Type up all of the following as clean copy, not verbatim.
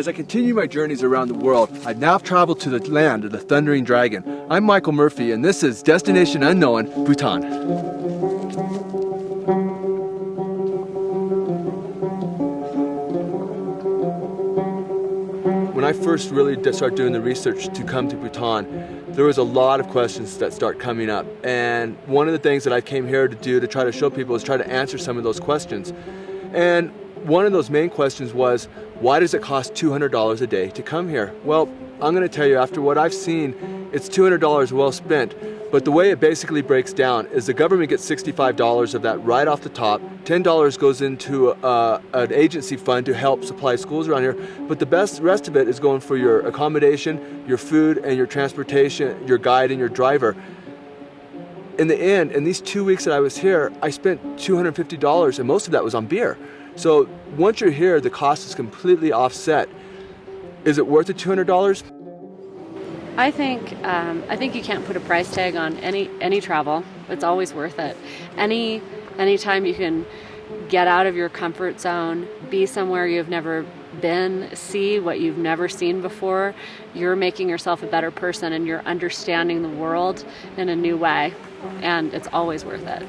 As I continue my journeys around the world, I've now traveled to the land of the Thundering Dragon. I'm Michael Murphy, and this is Destination Unknown, Bhutan. When I first really started doing the research to come to Bhutan, there was a lot of questions that start coming up. And one of the things that I came here to do to try to show people is try to answer some of those questions. And one of those main questions was, why does it cost $200 a day to come here? Well, I'm going to tell you, after what I've seen, it's $200 well spent. But the way it basically breaks down is the government gets $65 of that right off the top. $10 goes into an agency fund to help supply schools around here. But the rest of it is going for your accommodation, your food, and your transportation, your guide and your driver. In the end, in these 2 weeks that I was here, I spent $250, and most of that was on beer. So once you're here, the cost is completely offset. Is it worth the $200? I think you can't put a price tag on any travel. It's always worth it. Anytime you can get out of your comfort zone, be somewhere you've never been, see what you've never seen before, you're making yourself a better person and you're understanding the world in a new way, and it's always worth it.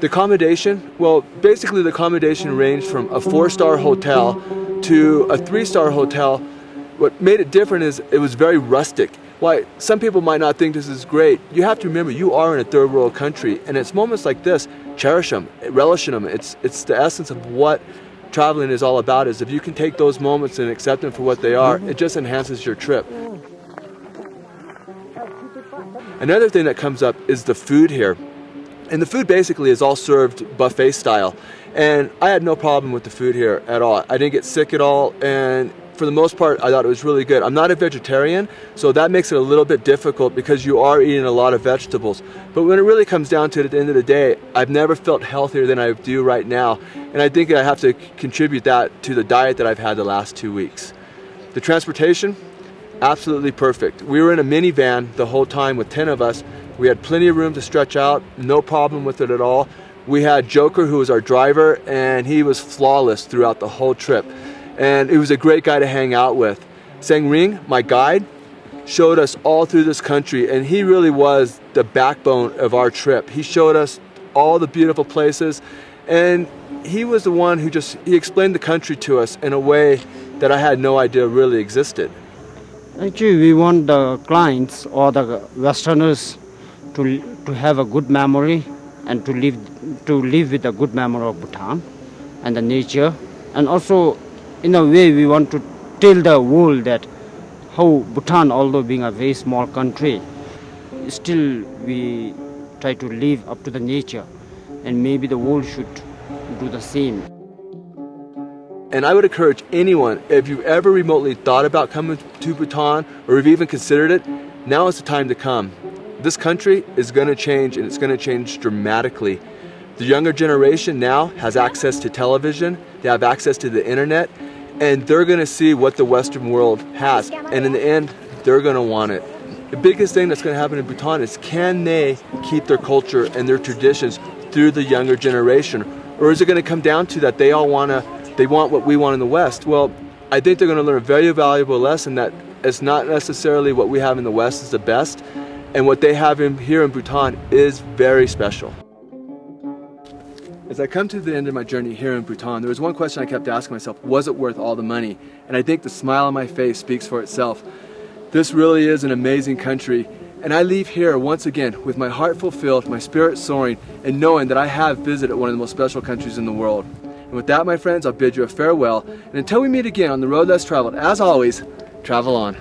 The accommodation, well, basically the accommodation ranged from a 4-star hotel to a 3-star hotel. What made it different is it was very rustic. Why some people might not think this is great, you have to remember you are in a third world country, and it's moments like this, cherish them, relish in them. It's the essence of what traveling is all about, is if you can take those moments and accept them for what they are, it just enhances your trip. Another thing that comes up is the food here. And the food basically is all served buffet style. And I had no problem with the food here at all. I didn't get sick at all, and for the most part, I thought it was really good. I'm not a vegetarian, so that makes it a little bit difficult because you are eating a lot of vegetables. But when it really comes down to it at the end of the day, I've never felt healthier than I do right now. And I think I have to contribute that to the diet that I've had the last 2 weeks. The transportation, absolutely perfect. We were in a minivan the whole time with 10 of us. We had plenty of room to stretch out, no problem with it at all. We had Joker, who was our driver, and he was flawless throughout the whole trip. And he was a great guy to hang out with. Sang Ring, my guide, showed us all through this country, and he really was the backbone of our trip. He showed us all the beautiful places, and he was the one who he explained the country to us in a way that I had no idea really existed. Actually, we want the clients or the Westerners to have a good memory and to live with a good memory of Bhutan and the nature. And also, in a way, we want to tell the world that how Bhutan, although being a very small country, still we try to live up to the nature, and maybe the world should do the same. And I would encourage anyone, if you've ever remotely thought about coming to Bhutan, or if you've even considered it, now is the time to come. This country is going to change, and it's going to change dramatically. The younger generation now has access to television, they have access to the internet, and they're going to see what the Western world has. And in the end, they're going to want it. The biggest thing that's going to happen in Bhutan is, can they keep their culture and their traditions through the younger generation? Or is it going to come down to that they want what we want in the West? Well, I think they're going to learn a very valuable lesson that it's not necessarily what we have in the West is the best, and what they have here in Bhutan is very special. As I come to the end of my journey here in Bhutan, there was one question I kept asking myself: was it worth all the money? And I think the smile on my face speaks for itself. This really is an amazing country, and I leave here once again with my heart fulfilled, my spirit soaring, and knowing that I have visited one of the most special countries in the world. And with that, my friends, I'll bid you a farewell, and until we meet again on the road less traveled, as always, travel on.